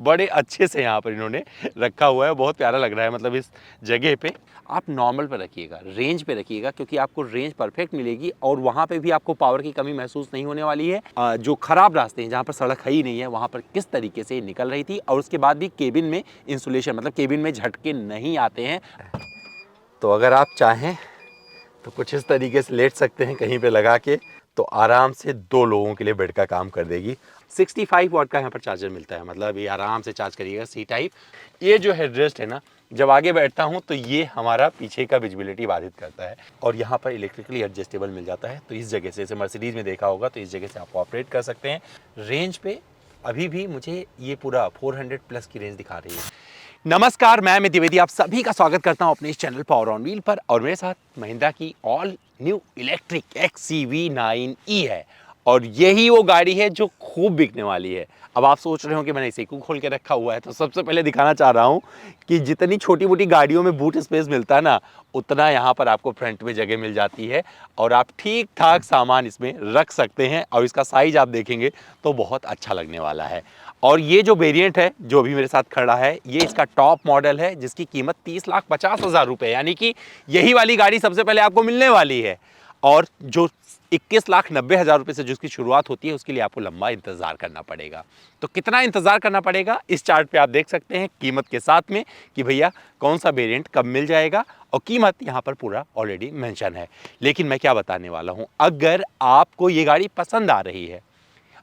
बड़े अच्छे से यहाँ पर इन्होंने रखा हुआ है, बहुत प्यारा लग रहा है। मतलब इस जगह पे आप नॉर्मल पे रखिएगा, रेंज पे रखिएगा, क्योंकि आपको रेंज परफेक्ट मिलेगी और वहाँ पे भी आपको पावर की कमी महसूस नहीं होने वाली है। जो खराब रास्ते हैं, जहाँ पर सड़क है ही नहीं है, वहाँ पर किस तरीके से निकल रही थी। और उसके बाद भी केबिन में इंसुलेशन, मतलब केबिन में झटके नहीं आते हैं। तो अगर आप चाहें तो कुछ इस तरीके से लेट सकते हैं कहीं पे लगा के, तो आराम से 2 लोगों के लिए बेड का काम कर देगी। 65 वाट का यहाँ पर चार्जर मिलता है, मतलब ये आराम से चार्ज करिएगा सी टाइप। ये जो हेडरेस्ट है ना, जब आगे बैठता हूँ तो ये हमारा पीछे का विजिबिलिटी बाधित करता है। और यहाँ पर इलेक्ट्रिकली एडजस्टेबल मिल जाता है, तो इस जगह से, जैसे मर्सिडीज में देखा होगा, तो इस जगह से आप ऑपरेट कर सकते हैं। रेंज पे अभी भी मुझे ये पूरा 400 प्लस की रेंज दिखा रही है। नमस्कार, मैं अमित द्विवेदी, आप सभी का स्वागत करता हूं अपने इस चैनल पावर ऑन व्हील पर। और मेरे साथ महिंद्रा की ऑल न्यू इलेक्ट्रिक XCV9e है, और यही वो गाड़ी है जो खूब बिकने वाली है। अब आप सोच रहे हो कि मैंने इसे क्यों खोल के रखा हुआ है, तो सबसे पहले दिखाना चाह रहा हूं कि जितनी छोटी मोटी गाड़ियों में बूट स्पेस मिलता है ना, उतना यहाँ पर आपको फ्रंट में जगह मिल जाती है और आप ठीक ठाक सामान इसमें रख सकते हैं। और इसका साइज आप देखेंगे तो बहुत अच्छा लगने वाला है। और ये जो वेरिएंट है जो अभी मेरे साथ खड़ा है, ये इसका टॉप मॉडल है, जिसकी कीमत 30,50,000 रुपये, यानी कि यही वाली गाड़ी सबसे पहले आपको मिलने वाली है। और जो 21,90,000 रुपये से जिसकी शुरुआत होती है, उसके लिए आपको लंबा इंतजार करना पड़ेगा। तो कितना इंतजार करना पड़ेगा, इस चार्ट पे आप देख सकते हैं कीमत के साथ में कि भैया कौन सा वेरिएंट कब मिल जाएगा, और कीमत यहाँ पर पूरा ऑलरेडी मेंशन है। लेकिन मैं क्या बताने वाला हूँ, अगर आपको ये गाड़ी पसंद आ रही है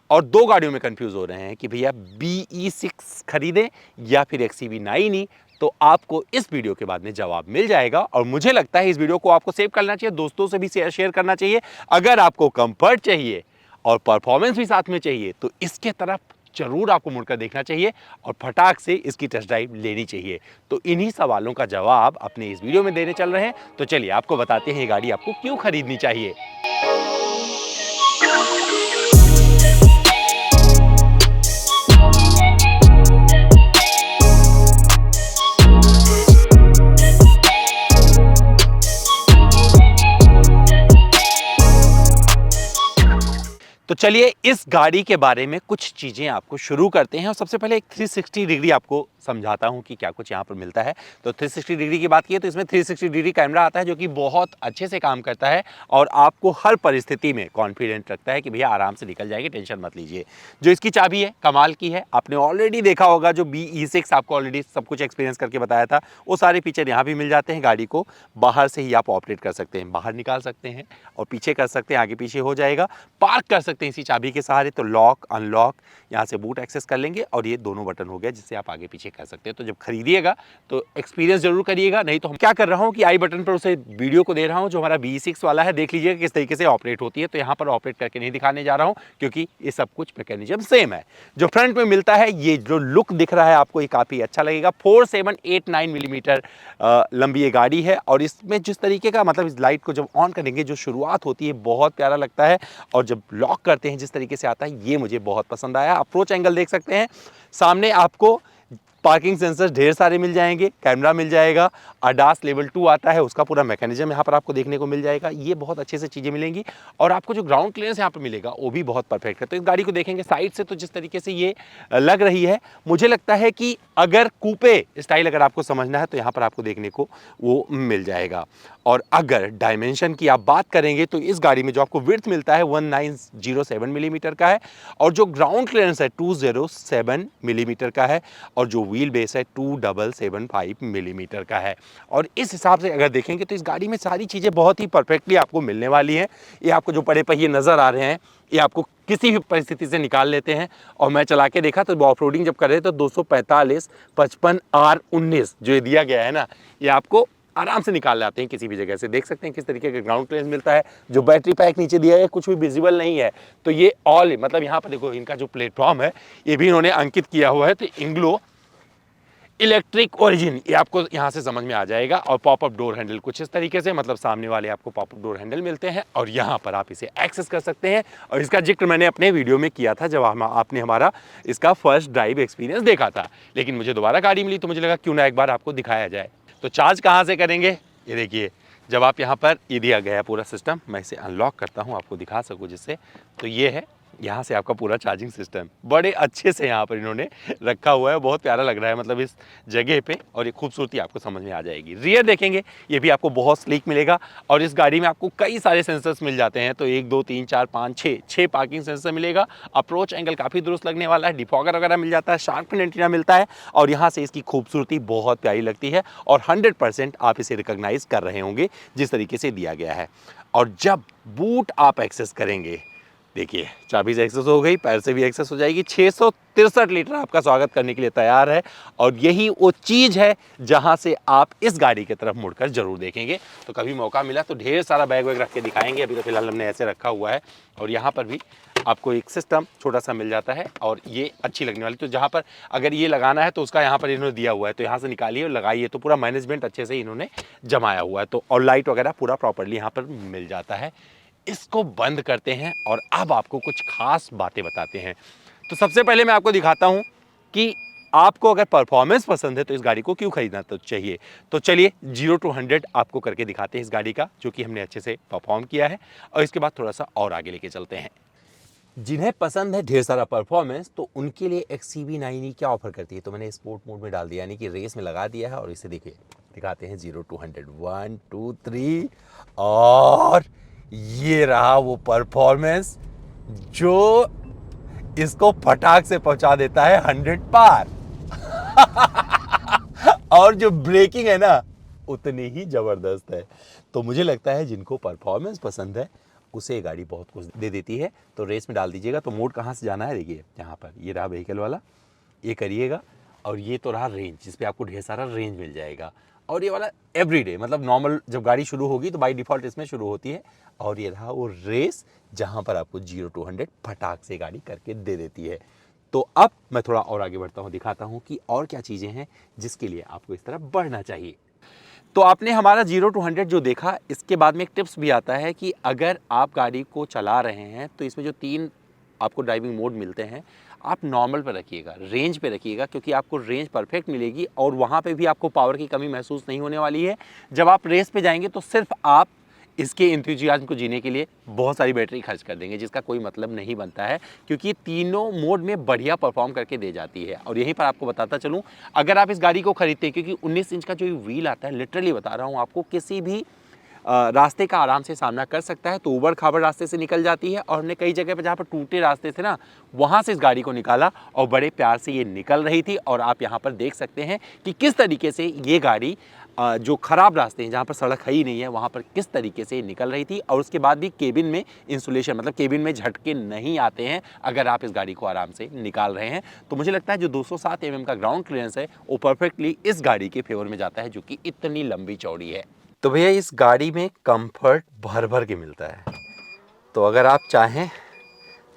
और 2 गाड़ियों में कंफ्यूज हो रहे हैं कि भैया BE6 खरीदें या फिर XCV9e, तो आपको इस वीडियो के बाद में जवाब मिल जाएगा। और मुझे लगता है इस वीडियो को आपको सेव करना चाहिए, दोस्तों से भी शेयर करना चाहिए। अगर आपको कंफर्ट चाहिए और परफॉर्मेंस भी साथ में चाहिए, तो इसके तरफ जरूर आपको मुड़कर देखना चाहिए और फटाक से इसकी टेस्ट ड्राइव लेनी चाहिए। तो इन्हीं सवालों का जवाब अपने इस वीडियो में देने चल रहे हैं। तो चलिए आपको बताते हैं ये गाड़ी आपको क्यों खरीदनी चाहिए। तो चलिए इस गाड़ी के बारे में कुछ चीज़ें आपको शुरू करते हैं, और सबसे पहले एक 360 डिग्री आपको समझाता हूं कि क्या कुछ यहाँ पर मिलता है। तो 360 डिग्री की बात की तो इसमें 360 डिग्री कैमरा आता है, जो कि बहुत अच्छे से काम करता है और आपको हर परिस्थिति में कॉन्फिडेंट रखता है कि भैया आराम से निकल जाएगी, टेंशन मत लीजिए। जो इसकी चाबी है कमाल की है, आपने ऑलरेडी देखा होगा, जो BE6 आपको ऑलरेडी सब कुछ एक्सपीरियंस करके बताया था, वो सारे फीचर यहाँ भी मिल जाते हैं। गाड़ी को बाहर से ही आप ऑपरेट कर सकते हैं, बाहर निकाल सकते हैं और पीछे कर सकते हैं, आगे पीछे हो जाएगा। पार्क कर सकते हैं इसी चाबी के सहारे, तो लॉक अनलॉक यहाँ से बूट एक्सेस कर लेंगे, और ये दोनों बटन हो गया जिससे आप आगे पीछे कर सकते हैं। तो जब खरीदिएगा तो एक्सपीरियंस जरूर करिएगा। नहीं तो हम क्या कर रहा हूँ कि आई बटन पर उसे वीडियो को दे रहा हूँ जो हमारा BE6 वाला है, देख लीजिएगा किस तरीके से ऑपरेट होती है। तो यहाँ पर ऑपरेट करके नहीं दिखाने जा रहा हूँ, क्योंकि ये सब कुछ मैकेनिज्म सेम है। जो फ्रंट में मिलता है, ये जो लुक दिख रहा है आपको, ये काफ़ी अच्छा लगेगा। 4789 मिलीमीटर लंबी ये गाड़ी है, और इसमें जिस तरीके का, मतलब इस लाइट को जब ऑन करेंगे जो शुरुआत होती है, बहुत प्यारा लगता है। और जब लॉक करते हैं जिस तरीके से आता है, ये मुझे बहुत पसंद आया। अप्रोच एंगल देख सकते हैं, सामने आपको पार्किंग सेंसर ढेर सारे मिल जाएंगे, कैमरा मिल जाएगा, ADAS लेवल 2 आता है, उसका पूरा मैकेनिज्म यहाँ पर आपको देखने को मिल जाएगा। ये बहुत अच्छे से चीज़ें मिलेंगी, और आपको जो ग्राउंड क्लियरेंस यहाँ पर मिलेगा वो भी बहुत परफेक्ट है। तो इस गाड़ी को देखेंगे साइड से, तो जिस तरीके से ये लग रही है, मुझे लगता है कि अगर कूपे स्टाइल अगर आपको समझना है तो यहाँ पर आपको देखने को वो मिल जाएगा। और अगर डायमेंशन की आप बात करेंगे तो इस गाड़ी में जो आपको विड्थ मिलता है 1907 मिलीमीटर का है, और जो ग्राउंड क्लियरेंस है 207 मिलीमीटर का है, और जो व्हील बेस है 2775 मिलीमीटर का है। और इस हिसाब से अगर देखेंगे तो इस गाड़ी में सारी चीज़ें बहुत ही परफेक्टली आपको मिलने वाली हैं। ये आपको जो बड़े पहिए नज़र आ रहे हैं, ये आपको किसी भी परिस्थिति से निकाल लेते हैं। और मैं चला के देखा तो ऑफ रोडिंग जब कर रहे तो 245 55 R19 जो ये दिया गया है ना, ये आपको आराम से निकाल लाते हैं किसी भी जगह से। देख सकते हैं किस तरीके का ग्राउंड क्लियरेंस मिलता है। जो बैटरी पैक नीचे दिया है कुछ भी विजिबल नहीं है, तो ये ऑल, मतलब यहाँ पर देखो इनका जो प्लेटफॉर्म है ये भी इन्होंने अंकित किया हुआ है, तो इंग्लो इलेक्ट्रिक ओरिजिन, ये आपको यहाँ से समझ में आ जाएगा। और पॉपअप डोर हैंडल कुछ इस तरीके से, मतलब सामने वाले आपको पॉपअप डोर हैंडल मिलते हैं, और यहाँ पर आप इसे एक्सेस कर सकते हैं। और इसका जिक्र मैंने अपने वीडियो में किया था जब आपने हमारा इसका फर्स्ट ड्राइव एक्सपीरियंस देखा था, लेकिन मुझे दोबारा गाड़ी मिली तो मुझे लगा क्यों ना एक बार आपको दिखाया जाए। तो चार्ज कहाँ से करेंगे, ये देखिए, जब आप यहाँ पर ये दिया गया है पूरा सिस्टम, मैं इसे अनलॉक करता हूँ आपको दिखा सकूँ जिससे। तो ये है यहाँ से आपका पूरा चार्जिंग सिस्टम बड़े अच्छे से यहाँ पर इन्होंने रखा हुआ है, बहुत प्यारा लग रहा है मतलब इस जगह पे, और ये खूबसूरती आपको समझ में आ जाएगी। रियर देखेंगे, ये भी आपको बहुत स्लीक मिलेगा और इस गाड़ी में आपको कई सारे सेंसर्स मिल जाते हैं। तो 1 2 3 4 5 6 पार्किंग सेंसर मिलेगा। अप्रोच एंगल काफ़ी दुरुस्त लगने वाला है, डिफॉगर वगैरह मिल जाता है, शार्क फिन एंटीना मिलता है और यहाँ से इसकी खूबसूरती बहुत प्यारी लगती है और 100% आप इसे रिकॉग्नाइज कर रहे होंगे जिस तरीके से दिया गया है। और जब बूट आप एक्सेस करेंगे, देखिए चाबी से एक्सेस हो गई, पैर से भी एक्सेस हो जाएगी। 663 लीटर आपका स्वागत करने के लिए तैयार है और यही वो चीज़ है जहां से आप इस गाड़ी की तरफ मुड़कर जरूर देखेंगे। तो कभी मौका मिला तो ढेर सारा बैग वैग रख के दिखाएंगे, अभी तो फिलहाल हमने ऐसे रखा हुआ है। और यहाँ पर भी आपको एक सिस्टम छोटा सा मिल जाता है और ये अच्छी लगने वाली, तो जहाँ पर अगर ये लगाना है तो उसका यहाँ पर इन्होंने दिया हुआ है, तो यहाँ से निकालिए और लगाइए, तो पूरा मैनेजमेंट अच्छे से इन्होंने जमाया हुआ है। तो और लाइट वगैरह पूरा प्रॉपरली यहाँ पर मिल जाता है। इसको बंद करते हैं और अब आपको कुछ खास बातें बताते हैं। तो सबसे पहले मैं आपको दिखाता हूं कि आपको अगर परफॉर्मेंस पसंद है तो इस गाड़ी को क्यों खरीदना तो चाहिए। तो चलिए 0 to 100 आपको करके दिखाते हैं इस गाड़ी का, जो कि हमने अच्छे से परफॉर्म किया है, और इसके बाद थोड़ा सा और आगे लेके चलते हैं। जिन्हें पसंद है ढेर सारा परफॉर्मेंस, तो उनके लिए XCV9 क्या ऑफर करती है, तो मैंने स्पोर्ट मोड में डाल दिया, यानी कि रेस में लगा दिया है। और इसे देखिए दिखाते हैं 0 to 100 1 2 3 और ये रहा वो परफॉर्मेंस जो इसको फटाक से पहुंचा देता है 100 पार। और जो ब्रेकिंग है ना उतनी ही जबरदस्त है। तो मुझे लगता है जिनको परफॉर्मेंस पसंद है उसे ये गाड़ी बहुत कुछ दे देती है। तो रेस में डाल दीजिएगा। तो मोड कहाँ से जाना है, देखिए यहाँ पर ये रहा व्हीकल वाला, ये करिएगा। और ये तो रहा रेंज, जिस पे आपको ढेर सारा रेंज मिल जाएगा। और ये वाला एवरीडे, मतलब नॉर्मल जब गाड़ी शुरू होगी तो बाय डिफ़ॉल्ट इसमें शुरू होती है। और ये रहा वो रेस जहाँ पर आपको 0 to 100 फटाक से गाड़ी करके दे देती है। तो अब मैं थोड़ा और आगे बढ़ता हूँ, दिखाता हूँ कि और क्या चीज़ें हैं जिसके लिए आपको इस तरफ बढ़ना चाहिए। तो आपने हमारा 0 to 100 जो देखा, इसके बाद में एक टिप्स भी आता है कि अगर आप गाड़ी को चला रहे हैं तो इसमें जो 3 आपको ड्राइविंग मोड मिलते हैं, आप नॉर्मल पर रखिएगा, रेंज पे रखिएगा, क्योंकि आपको रेंज परफेक्ट मिलेगी और वहाँ पे भी आपको पावर की कमी महसूस नहीं होने वाली है। जब आप रेस पे जाएंगे तो सिर्फ आप इसके एंथुसियाज्म को जीने के लिए बहुत सारी बैटरी खर्च कर देंगे, जिसका कोई मतलब नहीं बनता है, क्योंकि तीनों मोड में बढ़िया परफॉर्म करके दे जाती है। और यहीं पर आपको बताता चलूँ, अगर आप इस गाड़ी को खरीदते हैं, क्योंकि 19 इंच का जो व्हील आता है, लिटरली बता रहा हूँ आपको, किसी भी रास्ते का आराम से सामना कर सकता है। तो ऊबड़ खाबड़ रास्ते से निकल जाती है। और हमने कई जगह पर जहाँ पर टूटे रास्ते थे ना, वहाँ से इस गाड़ी को निकाला और बड़े प्यार से ये निकल रही थी। और आप यहाँ पर देख सकते हैं कि किस तरीके से ये गाड़ी जो ख़राब रास्ते हैं, जहाँ पर सड़क है ही नहीं है, वहाँ पर किस तरीके से निकल रही थी। और उसके बाद भी केबिन में इंसुलेशन, मतलब केबिन में झटके नहीं आते हैं अगर आप इस गाड़ी को आराम से निकाल रहे हैं। तो मुझे लगता है जो 207 mm का ग्राउंड क्लियरेंस है वो परफेक्टली इस गाड़ी के फेवर में जाता है, जो कि इतनी लंबी चौड़ी है। तो भैया इस गाड़ी में कंफर्ट भर भर के मिलता है। तो अगर आप चाहें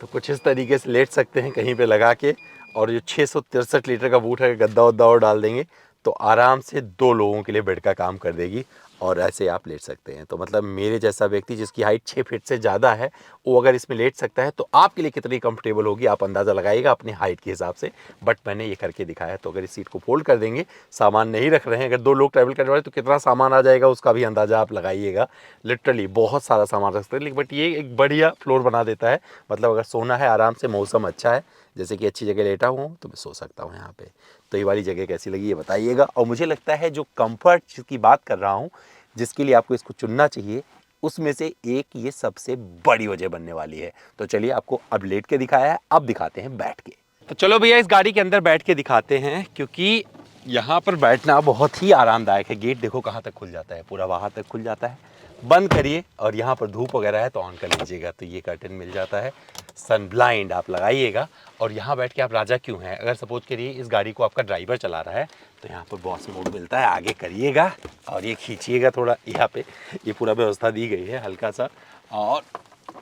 तो कुछ इस तरीके से लेट सकते हैं कहीं पे लगा के, और जो 663 लीटर का बूट है, गद्दा वद्दा और डाल देंगे तो आराम से 2 लोगों के लिए बेड का काम कर देगी। और ऐसे आप लेट सकते हैं। तो मतलब मेरे जैसा व्यक्ति जिसकी हाइट 6 फीट से ज़्यादा है, वो अगर इसमें लेट सकता है तो आपके लिए कितनी कंफर्टेबल होगी आप अंदाज़ा लगाइएगा अपनी हाइट के हिसाब से। बट मैंने ये करके दिखाया है। तो अगर इस सीट को फोल्ड कर देंगे, सामान नहीं रख रहे हैं, अगर 2 लोग ट्रैवल करने वाले, तो कितना सामान आ जाएगा उसका भी अंदाज़ा आप लगाइएगा। लिटरली बहुत सारा सामान रख सकते हैं। लेकिन बट ये एक बढ़िया फ्लोर बना देता है। मतलब अगर सोना है आराम से, मौसम अच्छा है, जैसे कि अच्छी जगह लेटा हूँ तो मैं सो सकता हूँ यहाँ पे। तो ये वाली जगह कैसी लगी ये बताइएगा। और मुझे लगता है जो कंफर्ट जिसकी बात कर रहा हूँ, जिसके लिए आपको इसको चुनना चाहिए, उसमें से एक ये सबसे बड़ी वजह बनने वाली है। तो चलिए आपको अब लेट के दिखाया है, अब दिखाते हैं बैठ के। तो चलो भैया इस गाड़ी के अंदर बैठ के दिखाते हैं, क्योंकि यहाँ पर बैठना बहुत ही आरामदायक है। गेट देखो कहाँ तक खुल जाता है, पूरा वहाँ तक खुल जाता है। बंद करिए और यहाँ पर धूप वगैरह है तो ऑन कर लीजिएगा, तो ये कर्टन मिल जाता है। सन ब्लाइंड आप लगाइएगा और यहाँ बैठ के आप राजा क्यों हैं। अगर सपोज करिए इस गाड़ी को आपका ड्राइवर चला रहा है तो यहाँ पर बॉस मोड मिलता है, आगे करिएगा और ये खींचिएगा थोड़ा, यहाँ पे ये पूरा व्यवस्था दी गई है हल्का सा। और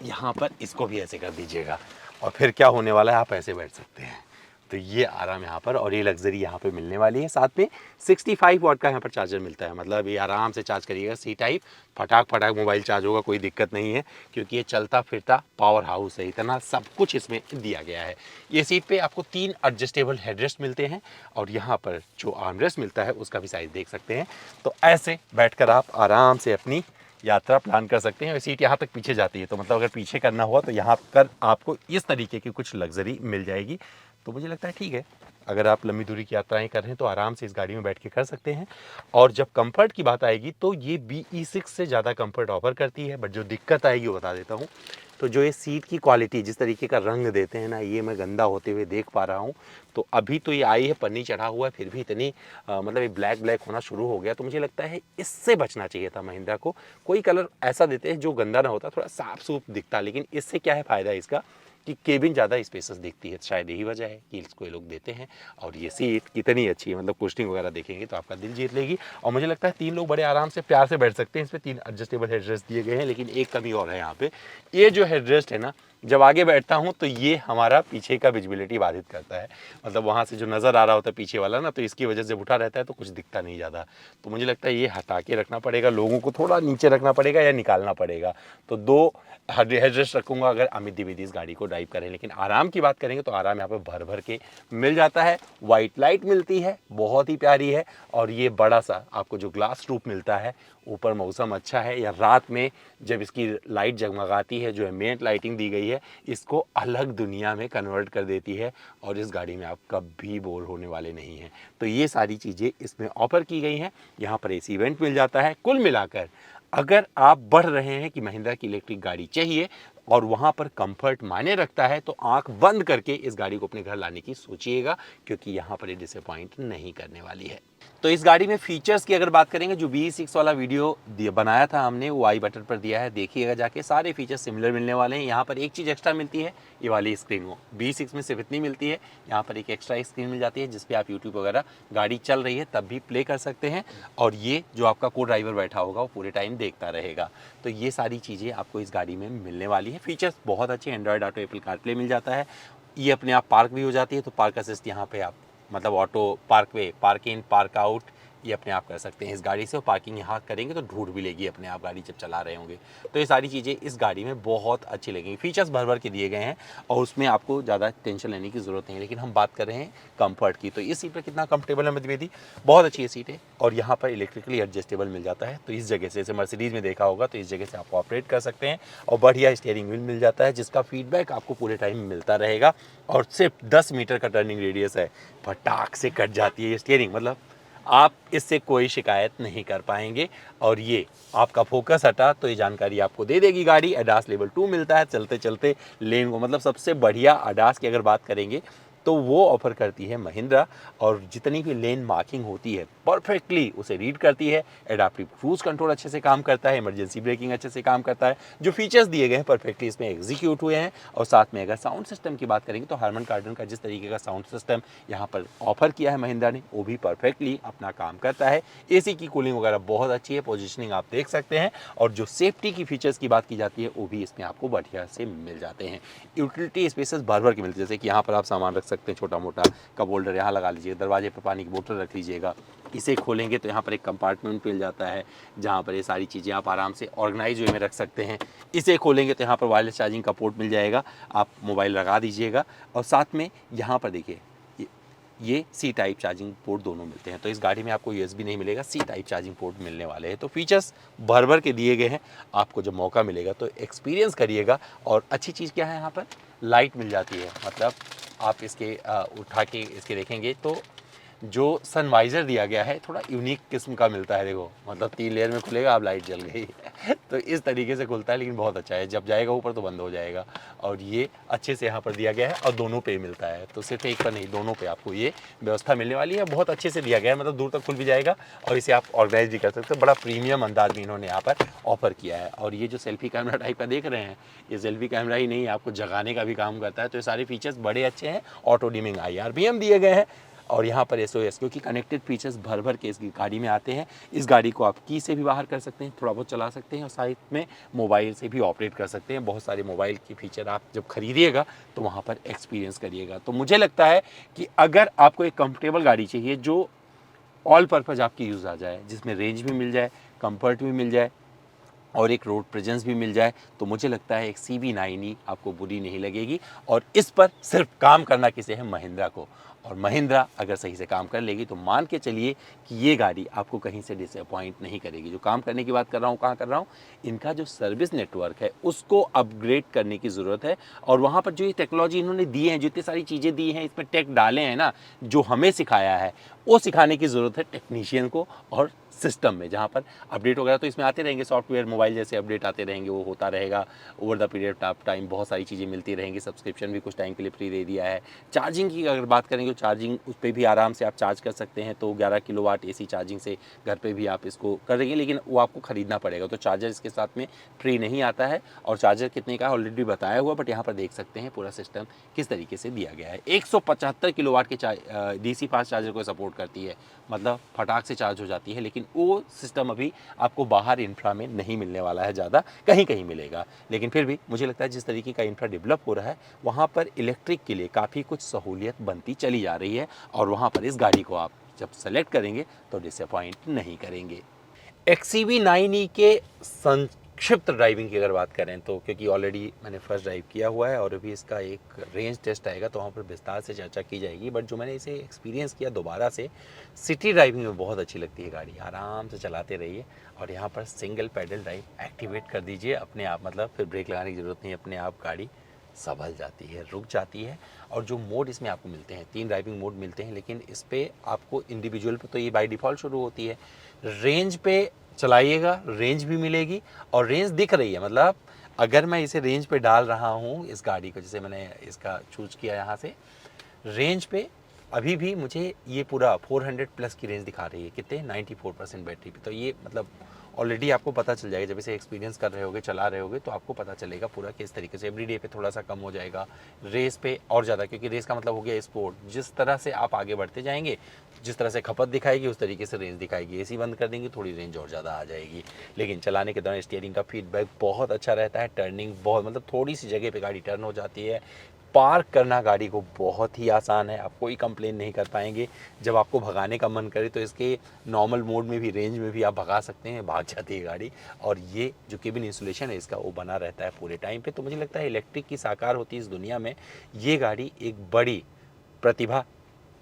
यहाँ पर इसको भी ऐसे कर दीजिएगा और फिर क्या होने वाला है, आप ऐसे बैठ सकते हैं। तो ये आराम यहाँ पर, और ये लग्जरी यहाँ पे मिलने वाली है। साथ में 65 वाट का यहाँ पर चार्जर मिलता है। मतलब ये आराम से चार्ज करिएगा, सी टाइप, फटाक फटाक मोबाइल चार्ज होगा, कोई दिक्कत नहीं है, क्योंकि ये चलता फिरता पावर हाउस है। इतना सब कुछ इसमें दिया गया है। ये सीट पे आपको 3 एडजस्टेबल हेडरेस्ट मिलते हैं और यहाँ पर जो आर्मरेस्ट मिलता है उसका भी साइज देख सकते हैं। तो ऐसे बैठ कर आप आराम से अपनी यात्रा प्लान कर सकते हैं। और सीट यहाँ तक पीछे जाती है, तो मतलब अगर पीछे करना हुआ तो यहाँ पर आपको इस तरीके की कुछ लग्जरी मिल जाएगी। तो मुझे लगता है ठीक है, अगर आप लंबी दूरी की यात्राएं कर रहे हैं तो आराम से इस गाड़ी में बैठ के कर सकते हैं। और जब कंफर्ट की बात आएगी तो ये BE6 से ज़्यादा कंफर्ट ऑफर करती है, बट जो दिक्कत आएगी वो बता देता हूँ। तो जो ये सीट की क्वालिटी, जिस तरीके का रंग देते हैं ना, ये मैं गंदा होते हुए देख पा रहा हूँ। तो अभी तो ये आई है, पन्नी चढ़ा हुआ है, फिर भी इतनी मतलब ये ब्लैक ब्लैक होना शुरू हो गया। तो मुझे लगता है इससे बचना चाहिए था महिंद्रा को। कोई कलर ऐसा देते हैं जो गंदा ना होता, थोड़ा साफ सूफ दिखता। लेकिन इससे क्या है फ़ायदा इसका कि केबिन ज़्यादा स्पेसस दिखती है, शायद यही वजह है कि इसको ये लोग देते हैं। और ये सीट कितनी अच्छी है, मतलब कुशनिंग वगैरह देखेंगे तो आपका दिल जीत लेगी। और मुझे लगता है 3 लोग बड़े आराम से प्यार से बैठ सकते हैं। इसमें 3 एडजस्टेबल हेडरेस्ट दिए गए हैं, लेकिन एक कमी और है यहाँ पे। ये जो हेडरेस्ट है ना, जब आगे बैठता हूँ तो ये हमारा पीछे का विजिबिलिटी बाधित करता है। मतलब वहाँ से जो नज़र आ रहा होता है पीछे वाला ना, तो इसकी वजह से उठा रहता है तो कुछ दिखता नहीं ज़्यादा। तो मुझे लगता है ये हटा के रखना पड़ेगा, लोगों को थोड़ा नीचे रखना पड़ेगा या निकालना पड़ेगा। तो 2 हेडरेस्ट रखूँगा अगर अमित द्विवेदी इस गाड़ी को ड्राइव करें। लेकिन आराम की बात करेंगे तो आराम यहाँ पे भर भर के मिल जाता है। वाइट लाइट मिलती है, बहुत ही प्यारी है। और ये बड़ा सा आपको जो ग्लास रूफ मिलता है, ऊपर मौसम अच्छा है, या रात में जब इसकी लाइट जगमगाती है, जो एम्बिएंट लाइटिंग दी गई है, इसको अलग दुनिया में कन्वर्ट कर देती है। और इस गाड़ी में आप कभी बोर होने वाले नहीं हैं। तो ये सारी चीज़ें इसमें ऑफर की गई हैं। यहाँ पर AC वेंट मिल जाता है। कुल मिलाकर अगर आप बढ़ रहे हैं कि महिंद्रा की इलेक्ट्रिक गाड़ी चाहिए और वहाँ पर कंफर्ट मायने रखता है, तो आंख बंद करके इस गाड़ी को अपने घर लाने की सोचिएगा, क्योंकि यहाँ पर ये डिसअपॉइंट नहीं करने वाली है। तो इस गाड़ी में फीचर्स की अगर बात करेंगे, जो BE6 वाला वीडियो बनाया था हमने, वो आई बटन पर दिया है, देखिएगा जाके। सारे फीचर्स सिमिलर मिलने वाले हैं। यहाँ पर एक चीज़ एक्स्ट्रा मिलती है, ये वाली स्क्रीन। वो BE6 में सिर्फ इतनी मिलती है, यहाँ पर एक एक्स्ट्रा स्क्रीन मिल जाती है जिसपे आप यूट्यूब वगैरह गाड़ी चल रही है तब भी प्ले कर सकते हैं। और ये जो आपका को ड्राइवर बैठा होगा वो पूरे टाइम देखता रहेगा। तो ये सारी चीज़ें आपको इस गाड़ी में मिलने वाली है। फीचर्स बहुत अच्छे, एंड्रॉयड ऑटो, एप्पल कारप्ले मिल जाता है। ये अपने आप पार्क भी हो जाती है, तो पार्क असिस्ट यहाँ पे आप मतलब ऑटो पार्क वे, पार्क इन, पार्क आउट, ये अपने आप कर सकते हैं इस गाड़ी से। और पार्किंग यहाँ करेंगे तो ढूंढ भी लेगी अपने आप गाड़ी जब चला रहे होंगे। तो ये सारी चीज़ें इस गाड़ी में बहुत अच्छी लगेंगी। फीचर्स भर भर के दिए गए हैं और उसमें आपको ज़्यादा टेंशन लेने की ज़रूरत नहीं है। लेकिन हम बात कर रहे हैं कंफर्ट की। तो इस सीट पर कितना कंफर्टेबल है मध्यवेदी, बहुत अच्छी है सीट है। और यहाँ पर इलेक्ट्रिकली एडजस्टेबल मिल जाता है। तो इस जगह से, जैसे मर्सिडीज़ में देखा होगा, तो इस जगह से आप ऑपरेट कर सकते हैं। और बढ़िया स्टीयरिंग व्हील मिल जाता है जिसका फीडबैक आपको पूरे टाइम मिलता रहेगा। और सिर्फ 10 मीटर का टर्निंग रेडियस है, फटाक से कट जाती है ये स्टीयरिंग, मतलब आप इससे कोई शिकायत नहीं कर पाएंगे। और ये आपका फोकस हटा तो ये जानकारी आपको दे देगी गाड़ी। ADAS लेवल 2 मिलता है चलते चलते लेन को। मतलब सबसे बढ़िया ADAS की अगर बात करेंगे तो वो ऑफर करती है महिंद्रा। और जितनी भी लेन मार्किंग होती है परफेक्टली उसे रीड करती है। एडाप्टिव क्रूज कंट्रोल अच्छे से काम करता है, इमरजेंसी ब्रेकिंग अच्छे से काम करता है। जो फीचर्स दिए गए हैं परफेक्टली इसमें एग्जीक्यूट हुए हैं। और साथ में अगर साउंड सिस्टम की बात करेंगे तो हार्मन कार्डन का जिस तरीके का साउंड सिस्टम यहाँ पर ऑफर किया है महिंद्रा ने, वो भी परफेक्टली अपना काम करता है। AC की कूलिंग वगैरह बहुत अच्छी है, पोजिशनिंग आप देख सकते हैं। और जो सेफ्टी की फीचर्स की बात की जाती है वो भी इसमें आपको बढ़िया से मिल जाते हैं। यूटिलिटी स्पेसेस भर भर के मिलते हैं, जैसे कि यहाँ पर आप सामान रख सकते हैं, छोटा मोटा कप होल्डर यहाँ लगा लीजिएगा, दरवाजे पर पानी की बोतल रख लीजिएगा। इसे खोलेंगे तो यहाँ पर एक कंपार्टमेंट मिल जाता है जहाँ पर ये सारी चीज़ें आप आराम से ऑर्गेनाइज वे में रख सकते हैं। इसे खोलेंगे तो यहाँ पर वायरलेस चार्जिंग का पोर्ट मिल जाएगा, आप मोबाइल लगा दीजिएगा। और साथ में यहाँ पर देखिए ये C टाइप चार्जिंग पोर्ट दोनों मिलते हैं। तो इस गाड़ी में आपको USB नहीं मिलेगा, C टाइप चार्जिंग पोर्ट मिलने वाले हैं। तो फीचर्स भर भर के दिए गए हैं। आपको जब मौका मिलेगा तो एक्सपीरियंस करिएगा। और अच्छी चीज़ क्या है, यहाँ पर लाइट मिल जाती है। मतलब आप इसके उठा के इसके देखेंगे तो जो सनवाइज़र दिया गया है थोड़ा यूनिक किस्म का मिलता है। देखो मतलब 3 लेयर में खुलेगा, अब लाइट जल गई तो इस तरीके से खुलता है, लेकिन बहुत अच्छा है। जब जाएगा ऊपर तो बंद हो जाएगा। और ये अच्छे से यहाँ पर दिया गया है और दोनों पे मिलता है, तो सिर्फ एक पर नहीं, दोनों पे आपको ये व्यवस्था मिलने वाली है। बहुत अच्छे से दिया गया है, मतलब दूर तक खुल भी जाएगा और इसे आप ऑर्गेनाइज भी कर सकते हैं। बड़ा प्रीमियम अंदाज में इन्होंने यहाँ पर ऑफर किया है। और ये जो सेल्फी कैमरा टाइप का देख रहे हैं, ये सेल्फी कैमरा ही नहीं, आपको जगाने का भी काम करता है। तो ये सारे फीचर्स बड़े अच्छे हैं। ऑटो डिमिंग IRPM दिए गए हैं। और यहाँ पर SOS, क्योंकि कनेक्टेड फीचर्स भर भर के इस गाड़ी में आते हैं। इस गाड़ी को आप की से भी बाहर कर सकते हैं, थोड़ा बहुत चला सकते हैं, और साथ में मोबाइल से भी ऑपरेट कर सकते हैं। बहुत सारे मोबाइल की फीचर आप जब खरीदिएगा तो वहाँ पर एक्सपीरियंस करिएगा। तो मुझे लगता है कि अगर आपको एक कंफर्टेबल गाड़ी चाहिए जो ऑल पर्पज़ आपकी यूज़ आ जाए, जिसमें रेंज भी मिल जाए, कंफर्ट भी मिल जाए और एक रोड प्रेजेंस भी मिल जाए, तो मुझे लगता है एक CB9 ही आपको बुरी नहीं लगेगी। और इस पर सिर्फ काम करना किसे है, महिंद्रा को। और महिंद्रा अगर सही से काम कर लेगी तो मान के चलिए कि ये गाड़ी आपको कहीं से डिसअपॉइंट नहीं करेगी। जो काम करने की बात कर रहा हूँ, कहाँ कर रहा हूँ, इनका जो सर्विस नेटवर्क है उसको अपग्रेड करने की ज़रूरत है। और वहाँ पर जो ये टेक्नोलॉजी इन्होंने दी है, जो इतनी सारी चीज़ें दी हैं, इसमें टेक डाले हैं ना, जो हमें सिखाया है, वो सिखाने की ज़रूरत है टेक्नीशियन को और सिस्टम में। जहाँ पर अपडेट वगैरह तो इसमें आते रहेंगे, सॉफ्टवेयर मोबाइल जैसे अपडेट आते रहेंगे, वो होता रहेगा over the period of time, बहुत सारी चीज़ें मिलती रहेंगी। सब्सक्रिप्शन भी कुछ टाइम के लिए फ्री दे दिया है। चार्जिंग की अगर बात करेंगे तो चार्जिंग उस पर भी आराम से आप चार्ज कर सकते हैं। तो 11 किलोवाट AC चार्जिंग से घर पे भी आप इसको करेंगे, लेकिन वो आपको ख़रीदना पड़ेगा। तो चार्जर इसके साथ में फ्री नहीं आता है। और चार्जर कितने का ऑलरेडी बताया हुआ, बट यहाँ पर देख सकते हैं पूरा सिस्टम किस तरीके से दिया गया है। 175 किलोवाट के DC फास्ट चार्जर को सपोर्ट करती है, मतलब फटाक से चार्ज हो जाती है। लेकिन वो सिस्टम अभी आपको बाहर इंफ्रा में नहीं मिलने वाला है, ज़्यादा कहीं कहीं मिलेगा। लेकिन फिर भी मुझे लगता है जिस तरीके का इंफ्रा डेवलप हो रहा है, वहाँ पर इलेक्ट्रिक के लिए काफ़ी कुछ सहूलियत बनती चली जा रही है। और वहाँ पर इस गाड़ी को आप जब सेलेक्ट करेंगे तो डिसअपॉइंट नहीं करेंगे। XEV9e के संक्षिप्त ड्राइविंग की अगर बात करें तो, क्योंकि ऑलरेडी मैंने फर्स्ट ड्राइव किया हुआ है और अभी इसका एक रेंज टेस्ट आएगा तो वहाँ पर विस्तार से चर्चा की जाएगी। बट जो मैंने इसे एक्सपीरियंस किया दोबारा से, सिटी ड्राइविंग में बहुत अच्छी लगती है गाड़ी। आराम से चलाते रहिए और यहाँ पर सिंगल पैडल ड्राइव एक्टिवेट कर दीजिए अपने आप, मतलब फिर ब्रेक लगाने की ज़रूरत नहीं, अपने आप गाड़ी संभल जाती है, रुक जाती है। और जो मोड इसमें आपको मिलते हैं, 3 ड्राइविंग मोड मिलते हैं, लेकिन इस पर आपको इंडिविजुअल पे तो ये बाय डिफ़ॉल्ट शुरू होती है। रेंज पे चलाइएगा, रेंज भी मिलेगी और रेंज दिख रही है। मतलब अगर मैं इसे रेंज पे डाल रहा हूँ इस गाड़ी को, जैसे मैंने इसका चूज किया यहाँ से, रेंज पे अभी भी मुझे ये पूरा 400 प्लस की रेंज दिखा रही है। कितने? 94% बैटरी पे। तो ये मतलब ऑलरेडी आपको पता चल जाएगा, जब इसे एक्सपीरियंस कर रहे होगे, चला रहे होगे, तो आपको पता चलेगा पूरा किस तरीके से। एवरीडे पे थोड़ा सा कम हो जाएगा, रेस पे और ज़्यादा, क्योंकि रेस का मतलब हो गया स्पोर्ट। जिस तरह से आप आगे बढ़ते जाएंगे, जिस तरह से खपत दिखाएगी उस तरीके से रेंज दिखाएगी। AC बंद कर देंगे, थोड़ी रेंज और ज़्यादा आ जाएगी। लेकिन चलाने के दौरान स्टीयरिंग का फीडबैक बहुत अच्छा रहता है। टर्निंग बहुत, मतलब थोड़ी सी जगह पे गाड़ी टर्न हो जाती है। पार्क करना गाड़ी को बहुत ही आसान है, आप कोई कंप्लेन नहीं कर पाएंगे। जब आपको भगाने का मन करे तो इसके नॉर्मल मोड में भी, रेंज में भी आप भगा सकते हैं, भाग जाती है गाड़ी। और ये जो केबिन इंसुलेशन है इसका, वो बना रहता है पूरे टाइम पे। तो मुझे लगता है इलेक्ट्रिक की साकार होती है इस दुनिया में, ये गाड़ी एक बड़ी प्रतिभा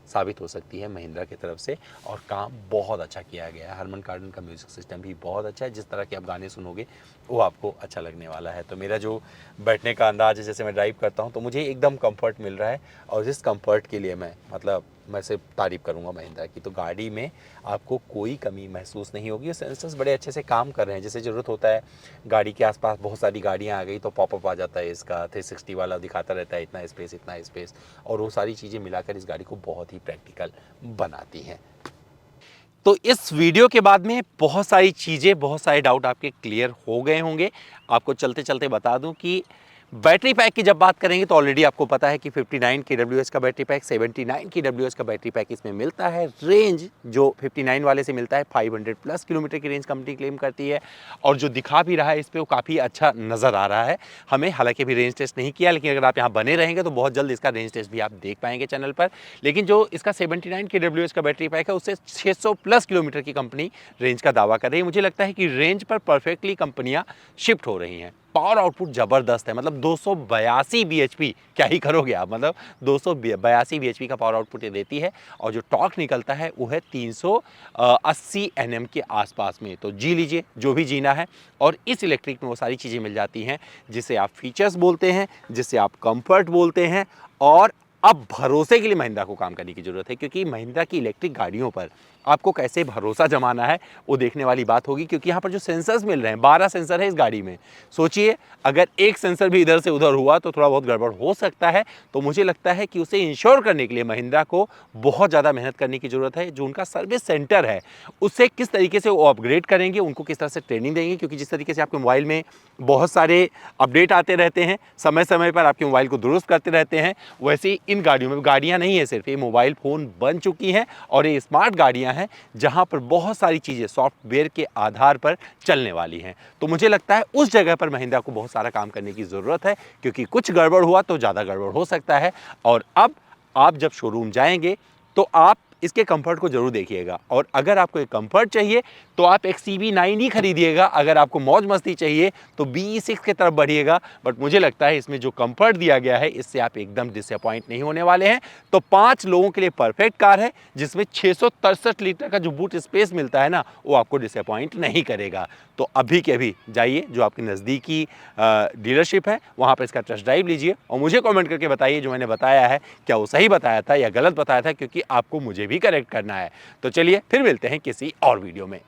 साबित हो सकती है महिंद्रा की तरफ से। और काम बहुत अच्छा किया गया है। हरमन कार्डन का म्यूज़िक सिस्टम भी बहुत अच्छा है। जिस तरह के आप गाने सुनोगे वो आपको अच्छा लगने वाला है। तो मेरा जो बैठने का अंदाज़ है, जैसे मैं ड्राइव करता हूँ, तो मुझे एकदम कंफर्ट मिल रहा है। और जिस कंफर्ट के लिए मैं सिर्फ तारीफ़ करूँगा महिंद्रा की। तो गाड़ी में आपको कोई कमी महसूस नहीं होगी। सेंसर्स बड़े अच्छे से काम कर रहे हैं। जैसे ज़रूरत होता है, गाड़ी के आसपास बहुत सारी गाड़ियाँ आ गई तो पॉपअप आ जाता है इसका, 360 वाला दिखाता रहता है, इतना स्पेस इतना स्पेस। और वो सारी चीज़ें मिलाकर इस गाड़ी को बहुत ही प्रैक्टिकल बनाती हैं। तो इस वीडियो के बाद में बहुत सारी चीज़ें, बहुत सारे डाउट आपके क्लियर हो गए होंगे। आपको चलते चलते बता दूं कि बैटरी पैक की जब बात करेंगे तो ऑलरेडी आपको पता है कि 59 kWh का बैटरी पैक, 79 kWh का बैटरी पैक इसमें मिलता है। रेंज जो 59 वाले से मिलता है 500 प्लस किलोमीटर की रेंज कंपनी क्लेम करती है। और जो दिखा भी रहा है इस पर, वो काफ़ी अच्छा नज़र आ रहा है हमें। हालांकि अभी रेंज टेस्ट नहीं किया, लेकिन अगर आप यहाँ बने रहेंगे तो बहुत जल्द इसका रेंज टेस्ट भी आप देख पाएंगे चैनल पर। लेकिन जो इसका 79 kWh का बैटरी पैक है, उससे 600 प्लस किलोमीटर की कंपनी रेंज का दावा कर रही है। मुझे लगता है कि रेंज पर परफेक्टली कंपनियाँ शिफ्ट हो रही हैं। पावर आउटपुट ज़बरदस्त है, मतलब 282 bhp, क्या ही करोगे आप, मतलब 282 bhp का पावर आउटपुट ये देती है। और जो टॉर्क निकलता है वो है 380 Nm के आसपास में। तो जी लीजिए जो भी जीना है। और इस इलेक्ट्रिक में वो सारी चीज़ें मिल जाती हैं जिसे आप फीचर्स बोलते हैं, जिसे आप कंफर्ट बोलते हैं। और अब भरोसे के लिए महिंद्रा को काम करने की ज़रूरत है, क्योंकि महिंद्रा की इलेक्ट्रिक गाड़ियों पर आपको कैसे भरोसा जमाना है वो देखने वाली बात होगी। क्योंकि यहाँ पर जो सेंसर्स मिल रहे हैं, 12 सेंसर है इस गाड़ी में। सोचिए अगर एक सेंसर भी इधर से उधर हुआ तो थोड़ा बहुत गड़बड़ हो सकता है। तो मुझे लगता है कि उसे इंश्योर करने के लिए महिंद्रा को बहुत ज़्यादा मेहनत करने की ज़रूरत है। जो उनका सर्विस सेंटर है उससे किस तरीके से वो अपग्रेड करेंगे, उनको किस तरह से ट्रेनिंग देंगे। क्योंकि जिस तरीके से आपके मोबाइल में बहुत सारे अपडेट आते रहते हैं, समय समय पर आपके मोबाइल को दुरुस्त करते रहते हैं, वैसे ही इन गाड़ियों में, गाड़ियाँ नहीं है सिर्फ, ये मोबाइल फ़ोन बन चुकी हैं। और ये स्मार्ट गाड़ियाँ हैं जहां पर बहुत सारी चीज़ें सॉफ्टवेयर के आधार पर चलने वाली हैं। तो मुझे लगता है उस जगह पर महिंद्रा को बहुत सारा काम करने की ज़रूरत है, क्योंकि कुछ गड़बड़ हुआ तो ज़्यादा गड़बड़ हो सकता है। और अब आप जब शोरूम जाएंगे तो आप इसके कंफर्ट को जरूर देखिएगा। और अगर आपको एक कंफर्ट चाहिए तो आप एक CB9 ही खरीदिएगा। अगर आपको मौज मस्ती चाहिए तो BE6 की तरफ बढ़िएगा। बट मुझे लगता है इसमें जो कंफर्ट दिया गया है इससे आप एकदम डिसअपॉइंट नहीं होने वाले हैं। तो 5 लोगों के लिए परफेक्ट कार है, जिसमें 663 लीटर का जो बूट स्पेस मिलता है ना, वो आपको डिसअपॉइंट नहीं करेगा। तो अभी के अभी जाइए जो आपकी नज़दीकी डीलरशिप है, वहाँ पर इसका टेस्ट ड्राइव लीजिए और मुझे कमेंट करके बताइए जो मैंने बताया है क्या वो सही बताया था या गलत बताया था, क्योंकि आपको मुझे भी करेक्ट करना है। तो चलिए फिर मिलते हैं किसी और वीडियो में।